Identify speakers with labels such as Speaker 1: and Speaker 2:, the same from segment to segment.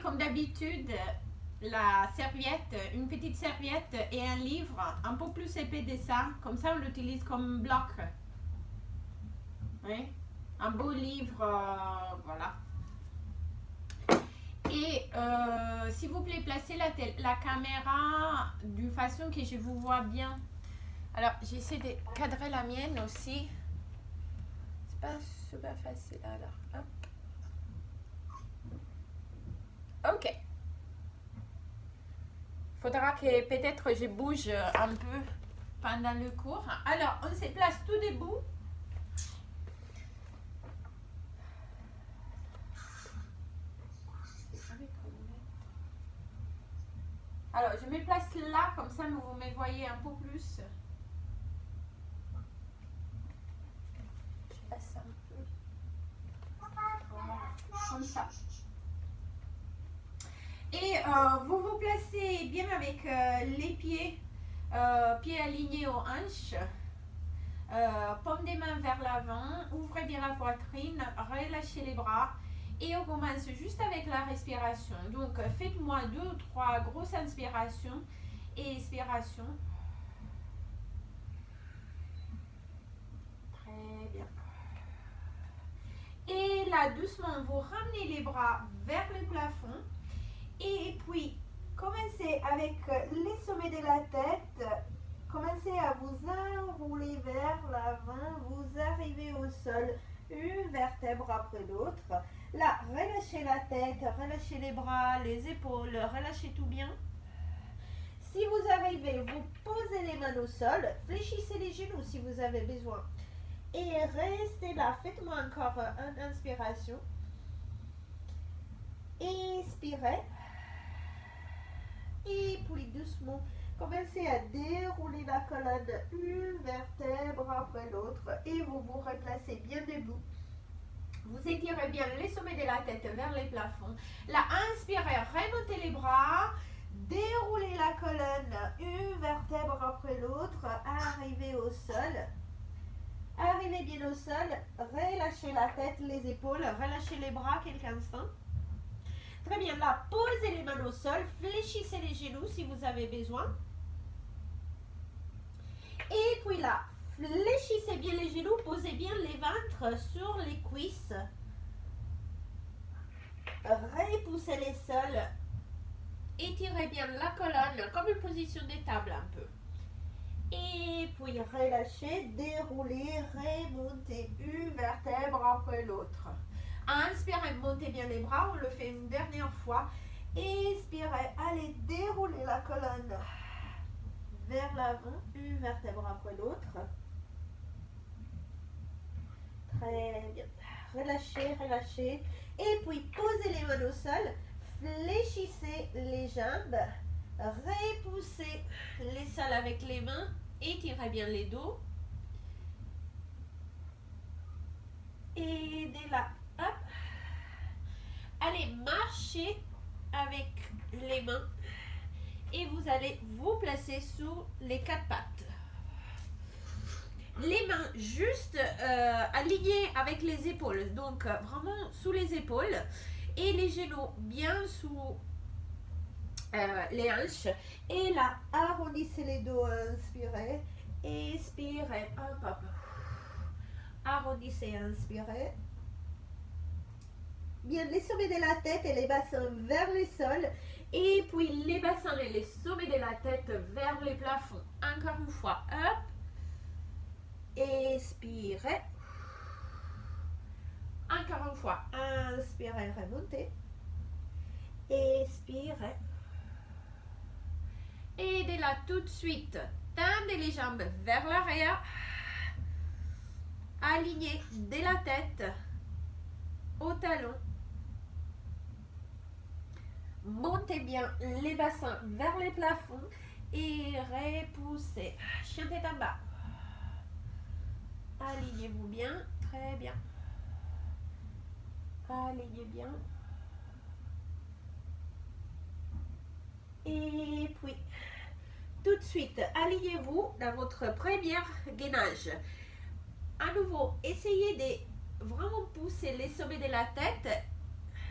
Speaker 1: comme d'habitude, la serviette, une petite serviette et un livre un peu plus épais que ça. Comme ça, on l'utilise comme bloc. Oui, un beau livre, voilà. Et s'il vous plaît, placez la caméra d'une façon que je vous vois bien. Alors, j'essaie de cadrer la mienne aussi. C'est pas super facile. Alors, hop. Ok. Faudra que peut-être je bouge un peu pendant le cours. Alors, on se place tout debout. Alors, je me place là, comme ça vous me voyez un peu plus. Je passe un peu. Voilà, comme ça. Et vous vous placez bien avec les pieds, pieds alignés aux hanches. Paume des mains vers l'avant, ouvrez bien la poitrine, relâchez les bras. Et on commence juste avec la respiration. Donc, faites-moi 2 ou 3 grosses inspirations et expirations. Très bien. Et là, doucement, vous ramenez les bras vers le plafond. Et puis, commencez avec les sommets de la tête. Commencez à vous enrouler vers l'avant. Vous arrivez au sol, une vertèbre après l'autre. Là, relâchez la tête, relâchez les bras, les épaules, relâchez tout bien. Si vous arrivez, vous posez les mains au sol, fléchissez les genoux si vous avez besoin. Et restez là, faites-moi encore une inspiration. Expirez. Et puis doucement, commencez à dérouler la colonne, une vertèbre après l'autre. Et vous vous replacez bien debout. Vous étirez bien les sommets de la tête vers les plafonds. Là, inspirez, remontez les bras, déroulez la colonne, une vertèbre après l'autre, arrivez au sol. Arrivez bien au sol, relâchez la tête, les épaules, relâchez les bras quelques instants. Très bien, là, posez les mains au sol, fléchissez les genoux si vous avez besoin. Et puis là, fléchissez bien les genoux, posez bien les ventres sur les cuisses. Repoussez les sols. Étirez bien la colonne comme une position de table un peu. Et puis relâchez, déroulez, remontez une vertèbre après l'autre. Inspirez, montez bien les bras, on le fait une dernière fois. Expirez, allez dérouler la colonne vers l'avant, une vertèbre après l'autre. Très bien. Relâchez, relâchez. Et puis posez les mains au sol, fléchissez les jambes, repoussez les sols avec les mains, étirez bien les dos. Et de là, hop. Allez marcher avec les mains et vous allez vous placer sous les 4 pattes. Les mains juste alignées avec les épaules, donc vraiment sous les épaules et les genoux bien sous les hanches. Et là, arrondissez les dos, inspirez, expirez, hop, hop. Arrondissez, inspirez. Bien, les sommets de la tête et les bassins vers le sol. Et puis les bassins et les sommets de la tête vers les plafonds. Encore une fois, hop. Expirez. Encore une fois, inspirez, remontez. Expirez. Et de là, tout de suite, tendez les jambes vers l'arrière. Alignez de la tête au talon. Montez bien les bassins vers les plafonds et repoussez. Chien tête en bas. Alignez-vous bien, très bien. Alignez bien. Et puis, tout de suite, alignez-vous dans votre premier gainage. À nouveau, essayez de vraiment pousser les sommets de la tête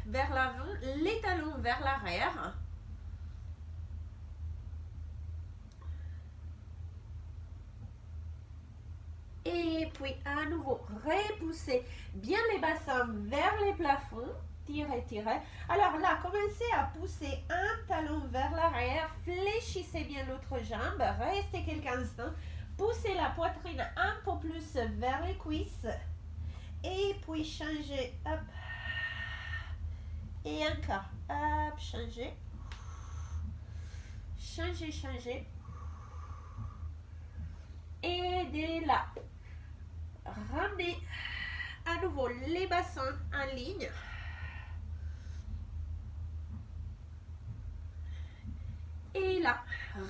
Speaker 1: vers l'avant, les talons vers l'arrière. Et puis à nouveau, repoussez bien les bassins vers les plafonds. Tirez, tirez. Alors là, commencez à pousser un talon vers l'arrière. Fléchissez bien l'autre jambe. Restez quelques instants. Poussez la poitrine un peu plus vers les cuisses. Et puis changez. Hop. Et encore. Hop, changez. Changez, changez. Et de là. Ramenez à nouveau les bassins en ligne. Et là,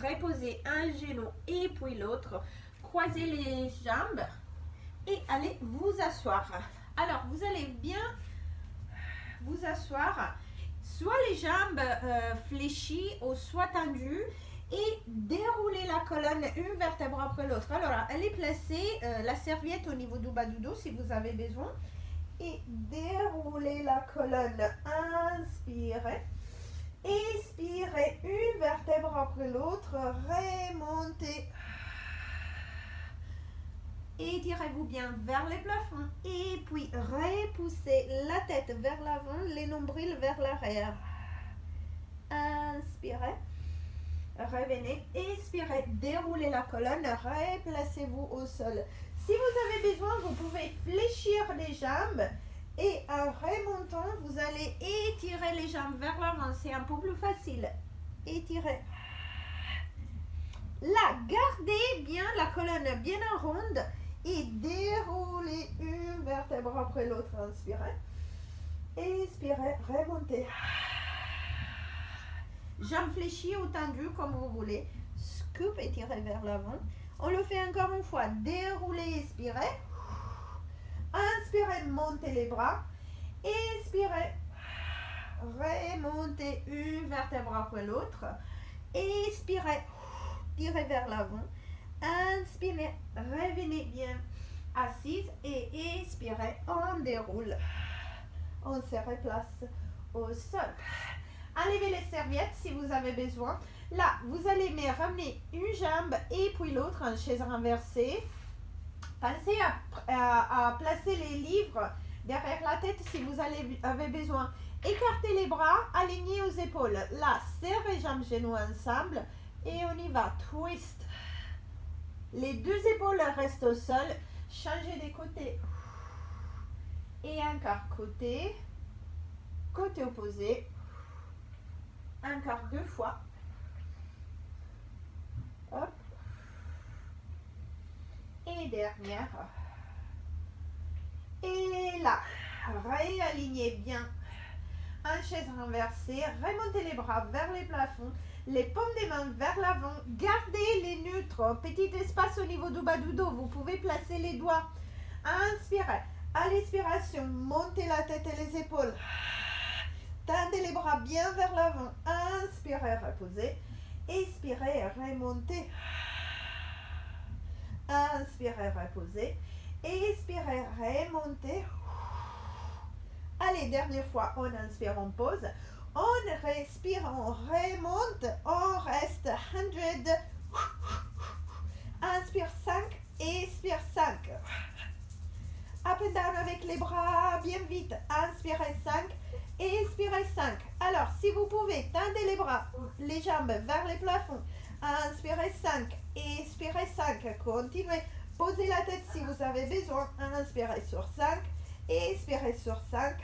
Speaker 1: reposez un genou et puis l'autre. Croisez les jambes et allez vous asseoir. Alors, vous allez bien vous asseoir, soit les jambes fléchies ou soit tendues, et dérouler la colonne une vertèbre après l'autre. Alors, allez placer la serviette au niveau du bas du dos si vous avez besoin. Et dérouler la colonne. Inspirez. Expirez une vertèbre après l'autre. Remontez. Étirez-vous bien vers les plafonds. Et puis, repoussez la tête vers l'avant, les nombrils vers l'arrière. Inspirez. Revenez, expirez, déroulez la colonne, replacez-vous au sol. Si vous avez besoin, vous pouvez fléchir les jambes et en remontant, vous allez étirer les jambes vers l'avant. C'est un peu plus facile. Étirez. Là, gardez bien la colonne bien en ronde et déroulez une vertèbre après l'autre. Inspirez. Expirez, remontez. Jambes fléchies ou tendues comme vous voulez. Scoop et tirez vers l'avant. On le fait encore une fois. Déroulez, expirez. Inspirez, montez les bras. Expirez. Remontez une vertèbre après l'autre. Expirez. Tirez vers l'avant. Inspirez. Revenez bien assise et expirez. On déroule. On se replace au sol. Enlevez les serviettes si vous avez besoin. Là, vous allez ramener une jambe et puis l'autre en chaise renversée. Pensez à placer les livres derrière la tête si vous avez besoin. Écartez les bras, alignés aux épaules. Là, serrez jambes, genoux ensemble et on y va. Twist. Les deux épaules restent au sol. Changez de côté. Et encore côté. Côté opposé. Encore deux fois. Hop. Et dernière. Et là, réalignez bien en chaise renversée. Remontez les bras vers les plafonds. Les paumes des mains vers l'avant. Gardez les neutres. Petit espace au niveau du bas du dos. Vous pouvez placer les doigts. Inspirez. À l'expiration, montez la tête et les épaules. Tendez les bras bien vers l'avant. Inspirez, reposez. Expirez, remontez. Inspirez, reposez. Expirez, remontez. Allez, dernière fois, on inspire, on pose. On respire, on remonte. On reste 100. Inspire 5, expire 5. Up and down avec les bras bien vite. Inspirez 5. Expirez 5. Alors, si vous pouvez, tendez les bras, les jambes vers les plafonds. Inspirez 5. Expirez 5. Continuez. Posez la tête si vous avez besoin. Inspirez sur 5. Expirez sur 5.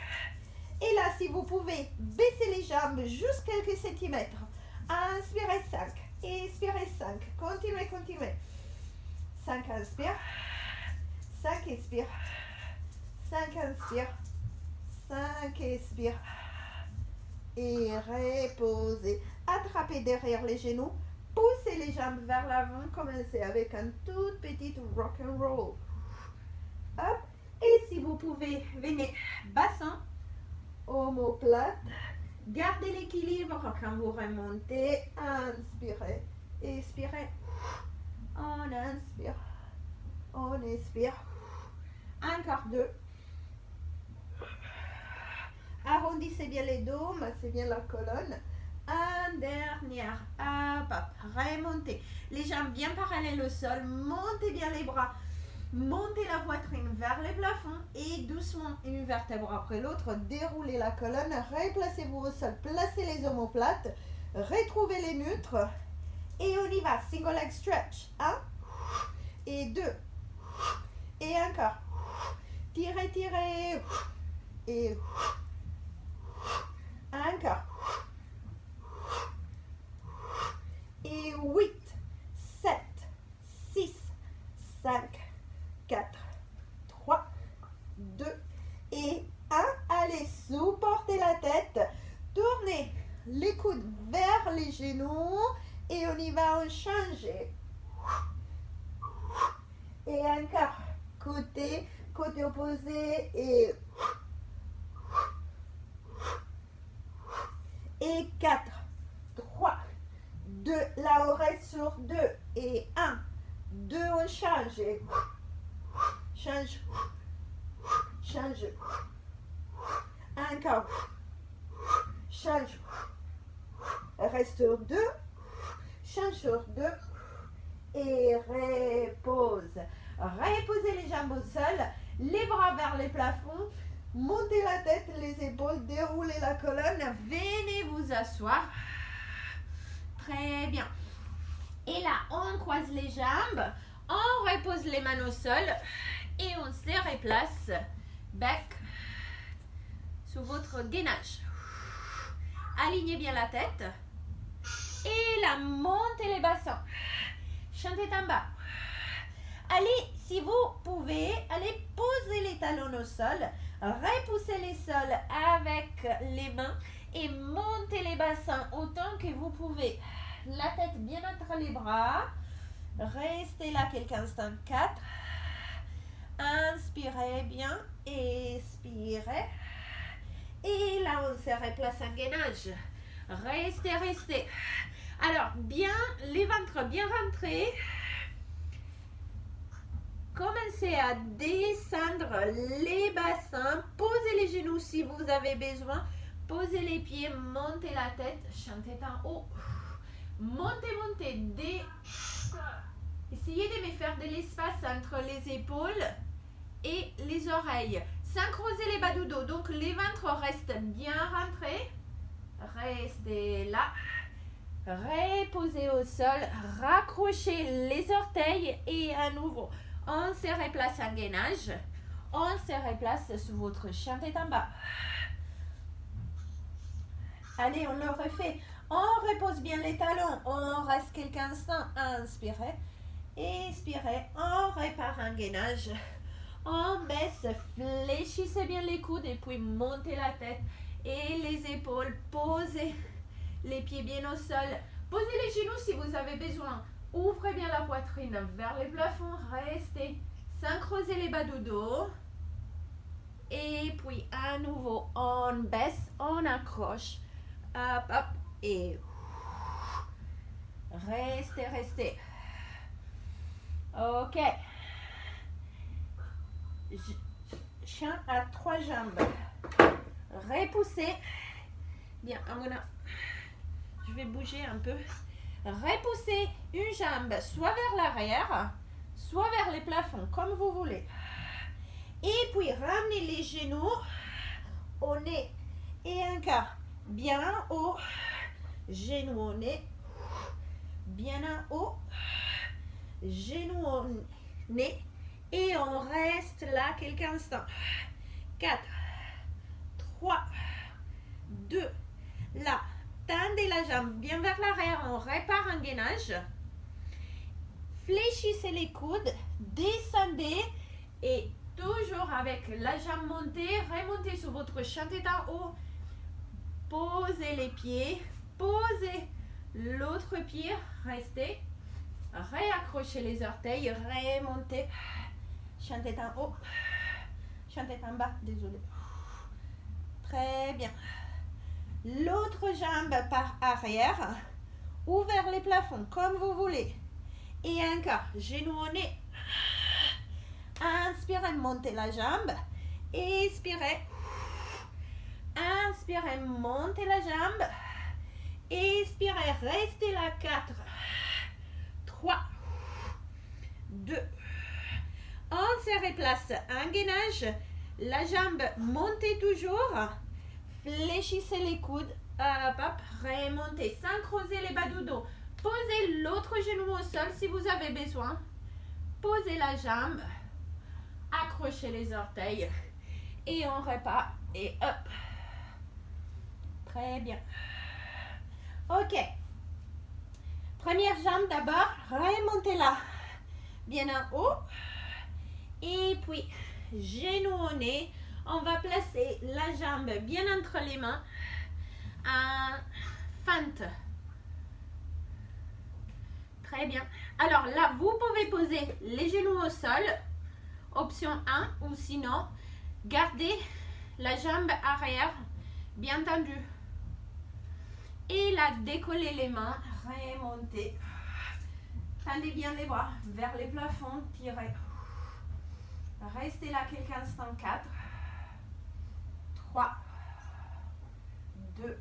Speaker 1: Et là, si vous pouvez, baissez les jambes juste quelques centimètres. Inspirez 5. Expirez 5. Continuez, continuez. 5, inspire. 5, expire. 5, inspire. 5, expire. Et reposez. Attrapez derrière les genoux. Poussez les jambes vers l'avant. Commencez avec un tout petit rock and roll. Hop. Et si vous pouvez, venez bassin, omoplate. Gardez l'équilibre quand vous remontez. Inspirez. Expirez. On inspire. On expire. Encore 2. Arrondissez bien les dos, massez bien la colonne. Un dernier, hop, hop, remontez. Les jambes bien parallèles au sol, montez bien les bras. Montez la poitrine vers les plafonds et doucement, une vertèbre après l'autre, déroulez la colonne, replacez-vous au sol, placez les omoplates, retrouvez les neutres et on y va. Single leg stretch. 1 et 2 et encore. Tirez, tirez et encore. Et 8, 7, 6, 5, 4, 3, 2 et 1. Allez, supportez la tête. Tournez les coudes vers les genoux. Et on y va, on change. Et encore. Côté opposé. Et 4, 3, 2. Là, on reste sur 2. Et 1, 2, on change. Change. Change. Encore. Change. Reste sur 2. Change sur 2. Et repose. Reposez les jambes au sol. Les bras vers les plafonds. Montez la tête, les épaules. Déroulez la colonne. Venez vous asseoir. Très bien. Et là, on croise les jambes. On repose les mains au sol. Et on se replace. Bec sous votre gainage. Alignez bien la tête. Et là, montez les bassins. Chantez en bas. Allez, si vous pouvez, allez poser les talons au sol. Repoussez les sols avec les mains. Et montez les bassins autant que vous pouvez. La tête bien entre les bras. Restez là quelques instants. 4. Inspirez bien. Expirez. Et là, on se replace en gainage. Restez, restez. Alors, bien, les ventres bien rentrés. Commencez à descendre les bassins. Posez les genoux si vous avez besoin. Posez les pieds, montez la tête. Chantez en haut. Montez, montez. Essayez de me faire de l'espace entre les épaules et les oreilles. Sans creuser les bas du dos. Donc, les ventres restent bien rentrés. Restez là. Reposez au sol. Raccrochez les orteils. Et à nouveau, on se replace en gainage. On se replace sous votre chantier en bas. Allez, on le refait. On repose bien les talons. On reste quelques instants. Inspirez. Expirez. On repart en gainage. On baisse. Fléchissez bien les coudes et puis montez la tête et les épaules. Posez les pieds bien au sol. Posez les genoux si vous avez besoin. Ouvrez bien la poitrine vers les plafonds. Restez sans creuser les bas du dos. Et puis à nouveau, on baisse, on accroche. Hop, hop. Et restez, restez. Ok. Chien à 3 jambes. Repoussez. Bien, je vais bouger un peu. Repoussez une jambe soit vers l'arrière, soit vers les plafonds, comme vous voulez. Et puis ramenez les genoux au nez. Et encore. Bien en haut. Genoux au nez. Bien en haut. Genoux au nez. Et on reste là quelques instants. 4, 3, 2, là. Tendez la jambe bien vers l'arrière. On repart en gainage. Fléchissez les coudes. Descendez. Et toujours avec la jambe montée. Remontez sur votre chantier en haut. Posez les pieds. Posez l'autre pied. Restez. Réaccrochez les orteils. Remontez. Chantez en haut. Chantez en bas. Désolé. Très bien. L'autre jambe par arrière. Ouvert les plafonds comme vous voulez. Et encore. Genoux au nez. Inspirez, montez la jambe. Expirez. Inspirez, montez la jambe. Expirez, restez là. 4, 3, 2. On se replace. Un gainage. La jambe, montez toujours. Fléchissez les coudes. Hop, hop, remontez. Sans creuser les bas du dos. Posez l'autre genou au sol si vous avez besoin. Posez la jambe. Accrochez les orteils. Et on repart. Et hop. Très bien. Ok. Première jambe d'abord. Remontez-la. Bien en haut. Et puis, genou au nez. On va placer la jambe bien entre les mains. En fente. Très bien. Alors là, vous pouvez poser les genoux au sol. Option 1 ou sinon, gardez la jambe arrière bien tendue. Et là, décollez les mains, remontez. Tendez bien les bras vers les plafonds, tirez. Restez là quelques instants. 4, 3, 2.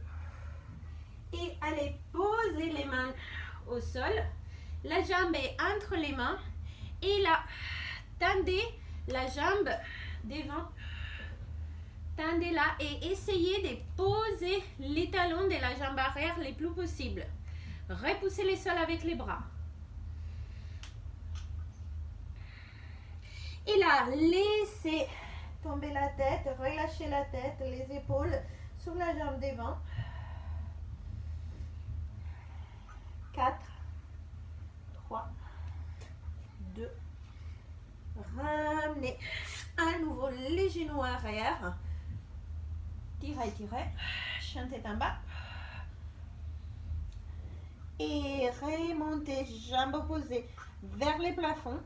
Speaker 1: Et allez, posez les mains au sol. La jambe est entre les mains. Et là, tendez la jambe devant. Tendez-la et essayez de poser les talons de la jambe arrière le plus possible. Repoussez les sols avec les bras. Et là, laissez tomber la tête, relâchez la tête, les épaules sur la jambe devant. 4, 3, 2. Ramenez à nouveau les genoux arrière. Tirez, tirez. Chantez en bas. Et remontez, jambes opposées vers les plafonds.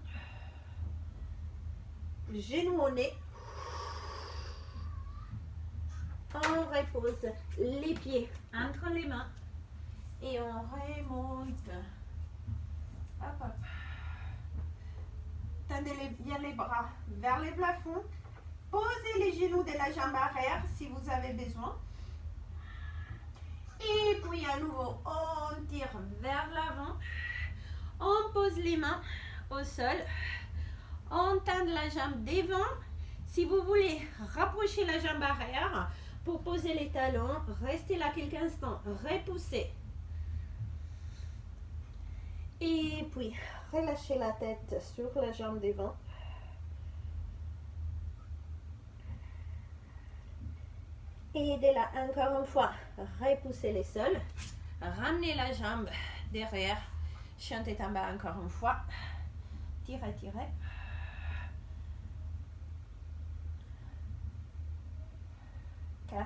Speaker 1: Genoux au nez. On repose les pieds entre les mains. Et on remonte. Hop, hop. Tendez bien les bras vers les plafonds. Posez les genoux de la jambe arrière si vous avez besoin. Et puis à nouveau, on tire vers l'avant. On pose les mains au sol. On tend la jambe devant. Si vous voulez rapprocher la jambe arrière pour poser les talons, restez là quelques instants. Repoussez. Et puis, relâchez la tête sur la jambe devant. Et de là, encore une fois, repoussez les sols. Ramenez la jambe derrière. Chantez en bas encore une fois. Tirez, tirez. 4,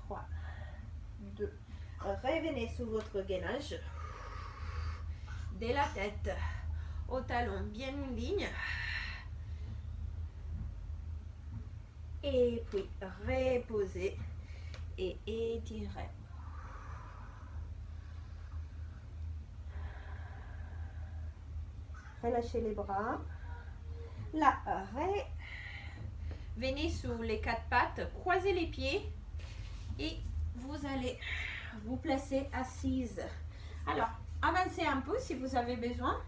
Speaker 1: 3, 2. Revenez sous votre gainage. De la tête au talon, bien une ligne. Et puis, reposez et étirez. Relâchez les bras. Là, venez sous les 4 pattes, croisez les pieds et vous allez vous placer assise. Alors, avancez un peu si vous avez besoin.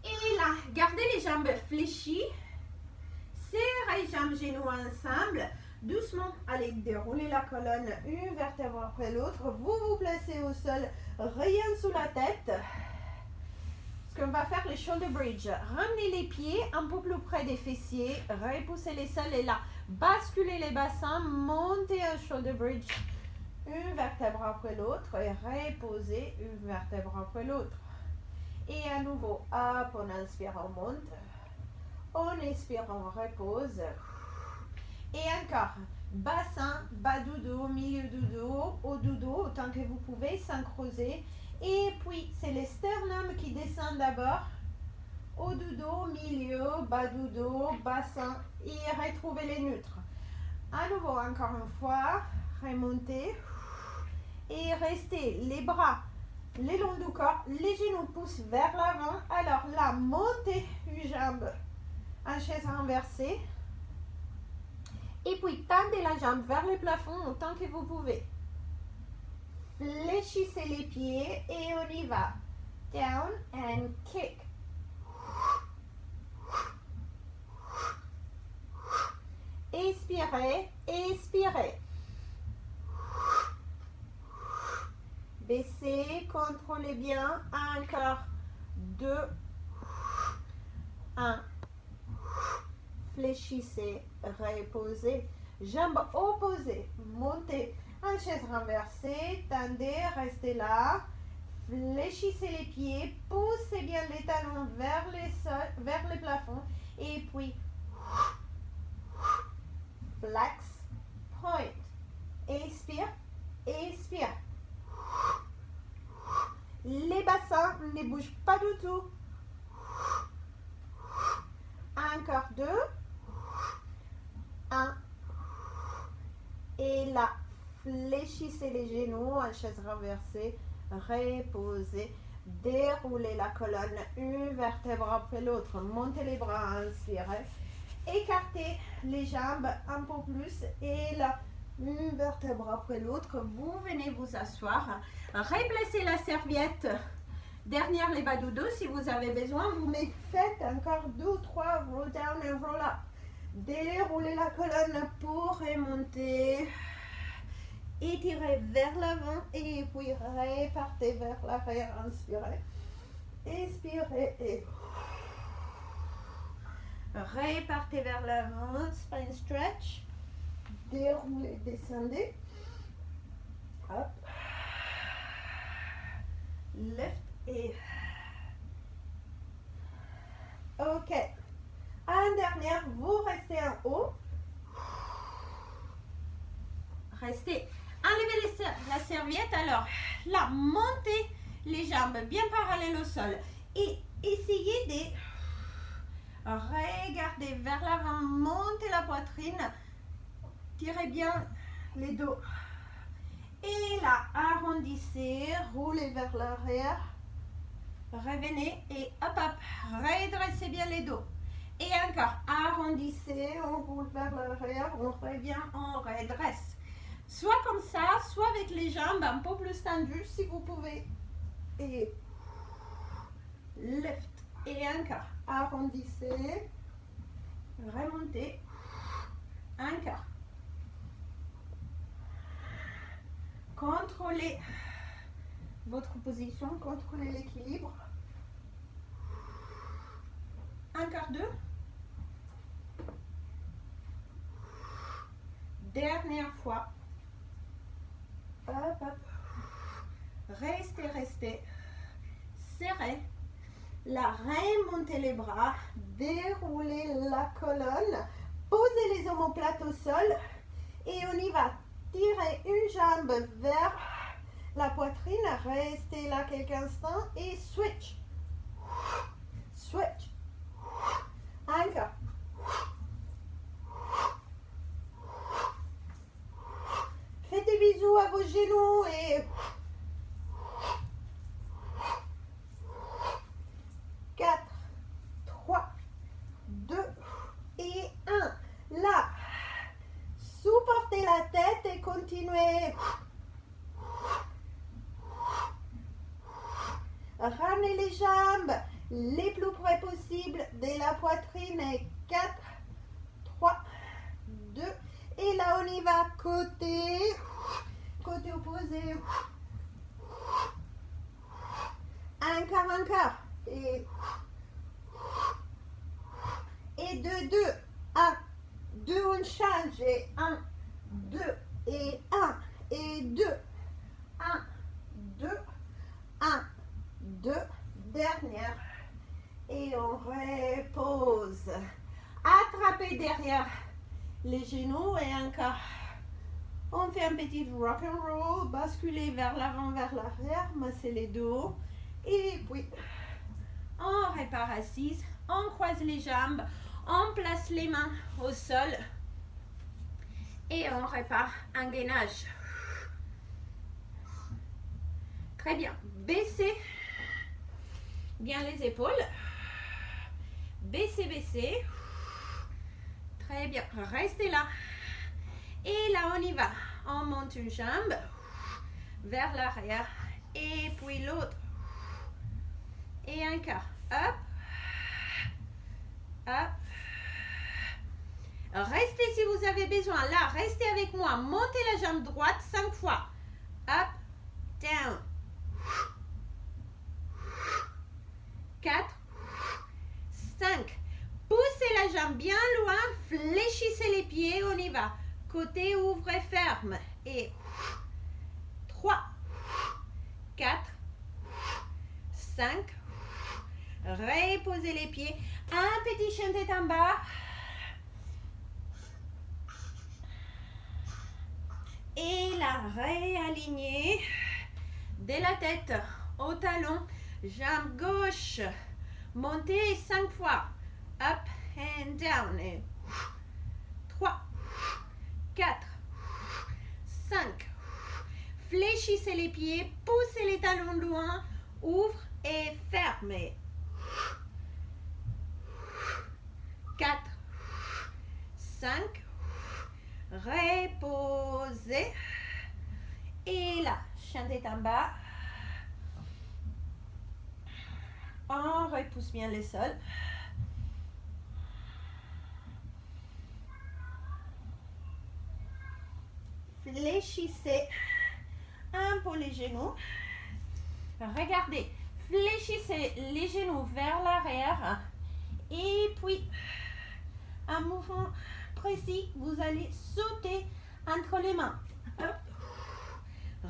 Speaker 1: Et là, gardez les jambes fléchies. Serrez les jambes, genoux ensemble. Doucement, allez dérouler la colonne, une vertèbre après l'autre. Vous vous placez au sol, rien sous la tête. Ce qu'on va faire, les shoulder bridge. Ramenez les pieds un peu plus près des fessiers. Repoussez les sols et là, basculez les bassins. Montez un shoulder bridge. Une vertèbre après l'autre et reposez une vertèbre après l'autre. Et à nouveau, hop, on inspire, on monte. On expire, on repose. Et encore, bassin, bas du dos, milieu du dos, haut du dos, autant que vous pouvez, sans creuser. Et puis, c'est les sternums qui descendent d'abord. Haut du dos, milieu, bas du dos, bassin. Et retrouvez les neutres. À nouveau, encore une fois, remontez. Et restez les bras le long du corps. Les genoux poussent vers l'avant. Alors là, montez une jambe en chaise renversée. Et puis, tendez la jambe vers le plafond autant que vous pouvez. Fléchissez les pieds et on y va. Down and kick. Expirez, expirez. Baissez, contrôlez bien. Encore 2, 1. Fléchissez, reposez. Jambes opposées, montez en chaise renversée, tendez, restez là. Fléchissez les pieds, poussez bien les talons vers le plafond et puis flex, point. Expire, expire. Les bassins ne bougent pas du tout. Encore 2. 1. Et là, fléchissez les genoux en chaise renversée. Reposez. Déroulez la colonne, une vertèbre après l'autre. Montez les bras, inspirez. Écartez les jambes un peu plus. Et là, une vertèbre après l'autre. Vous venez vous asseoir. Replacez la serviette derrière les bas du dos. Si vous avez besoin, vous faites encore 2 ou 3 roll down et roll up. Déroulez la colonne pour remonter. Étirez vers l'avant et puis repartez vers l'arrière. Inspirez. Expirez et repartez vers l'avant. Spine stretch. Déroulez, descendez. Hop. Lift et ok. En dernière, vous restez en haut. Restez. Enlevez la serviette. Alors, là, montez les jambes bien parallèles au sol. Et essayez de regarder vers l'avant. Montez la poitrine. Tirez bien les dos. Et là, arrondissez. Roulez vers l'arrière. Revenez et hop, hop. Redressez bien les dos. Et encore, arrondissez, on roule vers l'arrière, on revient, on redresse. Soit comme ça, soit avec les jambes un peu plus tendues si vous pouvez. Et lift. Et encore, arrondissez, remontez, encore. Contrôlez votre position, contrôlez l'équilibre. Encore 2. Dernière fois. Hop, hop. Restez, restez. Serrez. Là, remontez les bras. Déroulez la colonne. Posez les omoplates au sol. Et on y va. Tirez une jambe vers la poitrine. Restez là quelques instants. Et switch. Switch. Encore. Faites des bisous à vos genoux et 4, 3, 2 et 1. Là, supportez la tête et continuez. Ramenez les jambes les plus près possible de la poitrine. Et 4, 3, 2. Et là, on y va. Côté opposé. Encore, encore. Et 2, 2. 1, 2, on change. Et 1, 2. Et 1. Et 2. 1, 2. 1, 2. Dernière. Et on repose. Attrapez derrière les genoux et encore. On fait un petit rock and roll. Basculez vers l'avant, vers l'arrière. Massez les dos. Et puis, on repart assise. On croise les jambes. On place les mains au sol. Et on repart en gainage. Très bien. Baissez bien les épaules. Baissez, baissez. Très bien. Restez là. là, on y va. On monte une jambe vers l'arrière. Et puis l'autre. Et un quart. Hop. Hop. Restez si vous avez besoin. Là, restez avec moi. Montez la jambe droite 5 fois. Up, down. 4, 5. Poussez la jambe bien loin. Fléchissez les pieds. On y va. Côté ouvre et ferme. Et 3, 4, 5. Reposez les pieds. Un petit chien tête en bas. Et la réaligner de la tête au talon. Jambe gauche. Montez 5 fois. Up and down. Et 3, 4, 5. Fléchissez les pieds. Poussez les talons loin. Ouvre et ferme. 4, 5. Reposez. Et là, chien tête en bas. On repousse bien le sol. Fléchissez un peu les genoux. Regardez, fléchissez les genoux vers l'arrière. Et puis, un mouvement précis, vous allez sauter entre les mains. Hop.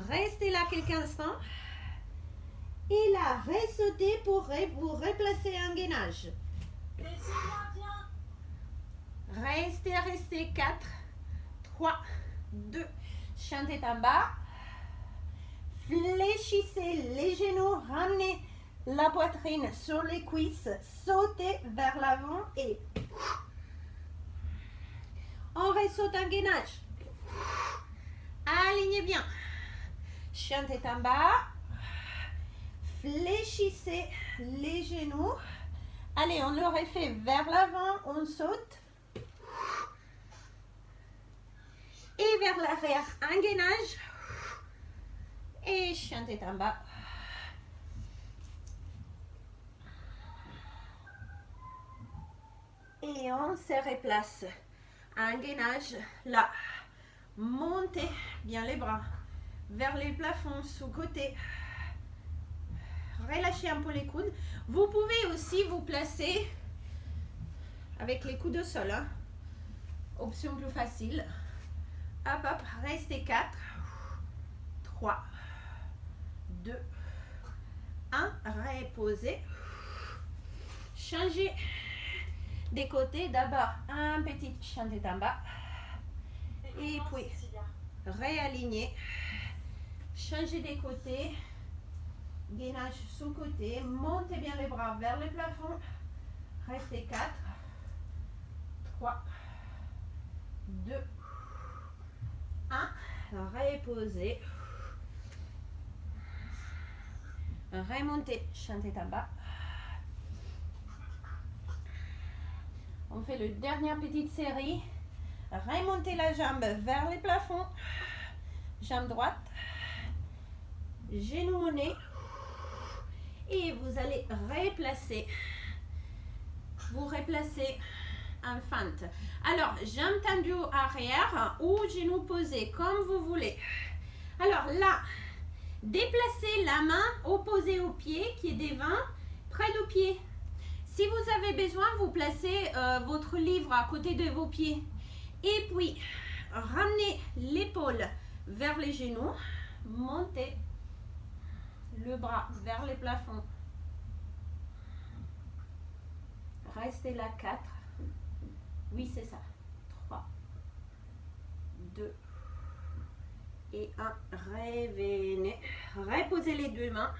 Speaker 1: Restez là quelques instants. Et là, ressautez pour vous replacer un gainage. Restez. 4, 3, 2. Chien tête en bas. Fléchissez les genoux. Ramenez la poitrine sur les cuisses. Sautez vers l'avant et on ressaute un gainage. Alignez bien. Chien tête en bas. Fléchissez les genoux. Allez, on le refait vers l'avant. On saute. Et vers l'arrière, un gainage. Et chien tête en bas. Et on se replace. Un gainage là. Montez bien les bras vers les plafonds sous côté. Relâchez un peu les coudes. Vous pouvez aussi vous placer avec les coudes au sol. Hein. Option plus facile. Hop, hop, restez 4, 3, 2, 1. Reposez. Changez des côtés. D'abord, un petit chien tête en bas. Et puis, réaligner. Changez des côtés. Gainage sous côté. Montez bien les bras vers le plafond. Restez 4, 3, 2, 1. Reposez. Remontez. Chien tête en bas. On fait le dernière petite série. Remontez la jambe vers les plafonds. Jambe droite. Genou au nez. Et vous allez replacer. Vous replacez en fente. Alors, jambe tendue arrière ou genou posé, comme vous voulez. Alors là, déplacez la main opposée au pied qui est devant, près du pied. Si vous avez besoin, vous placez votre livre à côté de vos pieds. Et puis, ramenez l'épaule vers les genoux. Montez le bras vers les plafonds. Restez là 4. Oui, c'est ça. 3, 2 et 1. Revenez. Reposez les deux mains.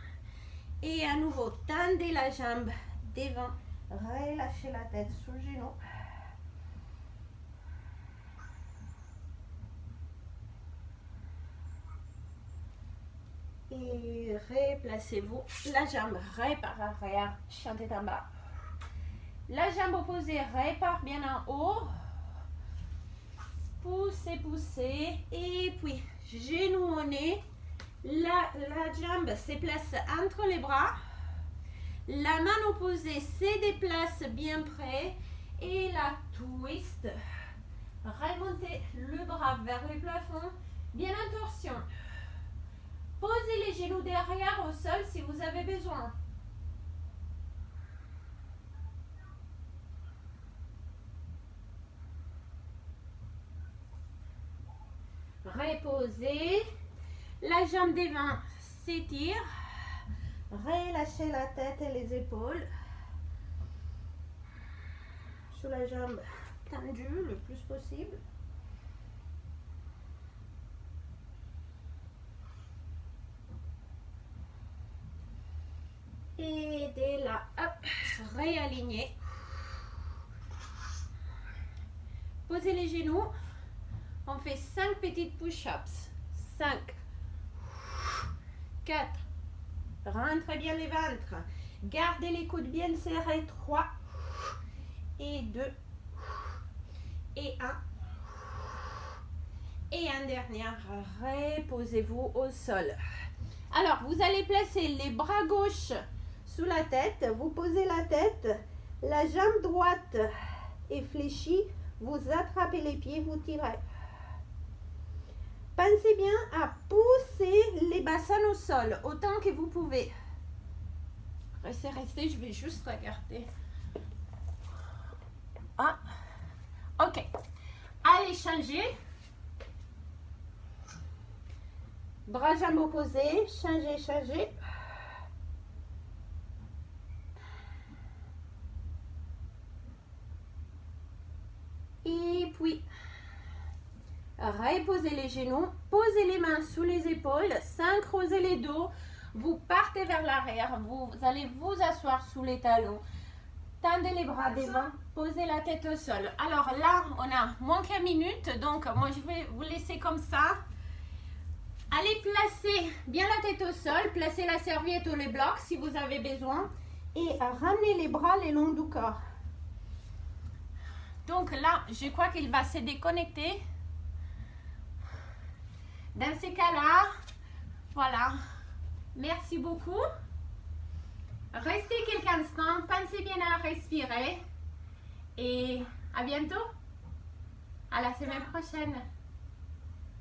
Speaker 1: Et à nouveau, tendez la jambe devant. Relâchez la tête sous le genou. Et replacez-vous. La jambe repart arrière, chien tête en bas. La jambe opposée repart bien en haut. poussez, poussez. Et puis, genou au nez. La jambe se place entre les bras. La main opposée se déplace bien près. Et la twist. Remontez le bras vers le plafond. Bien en torsion. Posez les genoux derrière au sol si vous avez besoin. Reposez. La jambe devant s'étire. Relâchez la tête et les épaules. Sur la jambe tendue le plus possible. Et dès là, hop, réaligner. Posez les genoux. On fait 5 petites push-ups. 5, 4. Rentrez bien les ventres. Gardez les coudes bien serrés. 3 et 2 et 1. Et un dernier. Reposez-vous au sol. Alors, vous allez placer les bras gauches sous la tête. Vous posez la tête. La jambe droite est fléchie. Vous attrapez les pieds, vous tirez. Pensez bien à pousser les bassins au sol autant que vous pouvez. Restez, je vais juste regarder. Ah, ok. Allez, changer. Bras, jambes opposés. Changer, changer. Et puis, reposez les genoux. Posez les mains sous les épaules. Synchronisez les dos. Vous partez vers l'arrière. Vous allez vous asseoir sous les talons. Tendez les bras devant. Posez la tête au sol. Alors là, on a moins qu'une minute. Donc, moi, je vais vous laisser comme ça. Allez placer bien la tête au sol. Placez la serviette ou les blocs si vous avez besoin. Et ramenez les bras le long du corps. Donc là, je crois qu'il va se déconnecter. Dans ces cas-là, voilà. Merci beaucoup. Restez quelques instants. Pensez bien à respirer. Et à bientôt. À la semaine prochaine.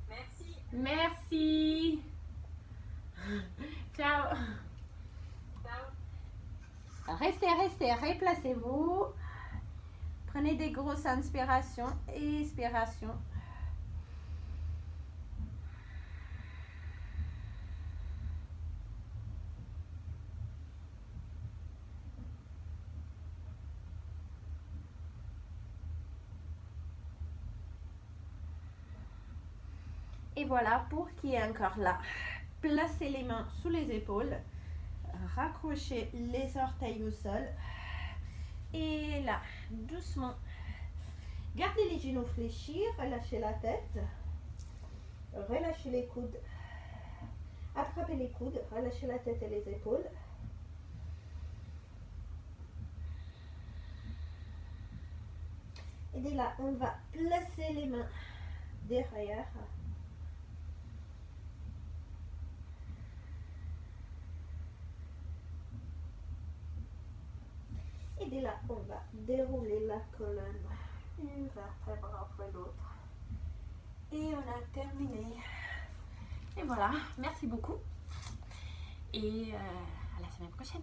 Speaker 2: Merci.
Speaker 1: Merci. Ciao.
Speaker 2: Ciao.
Speaker 1: Restez, replacez-vous. Prenez des grosses inspirations et expirations. Et voilà, pour qui est encore là, placez les mains sous les épaules, raccrochez les orteils au sol. Et là, doucement, gardez les genoux fléchis, relâchez la tête, relâchez les coudes, attrapez les coudes, relâchez la tête et les épaules. Et dès là, on va placer les mains derrière. Et dès là, on va dérouler la colonne, une vertèbre après l'autre. Et on a terminé. Et voilà, merci beaucoup. Et à la semaine prochaine.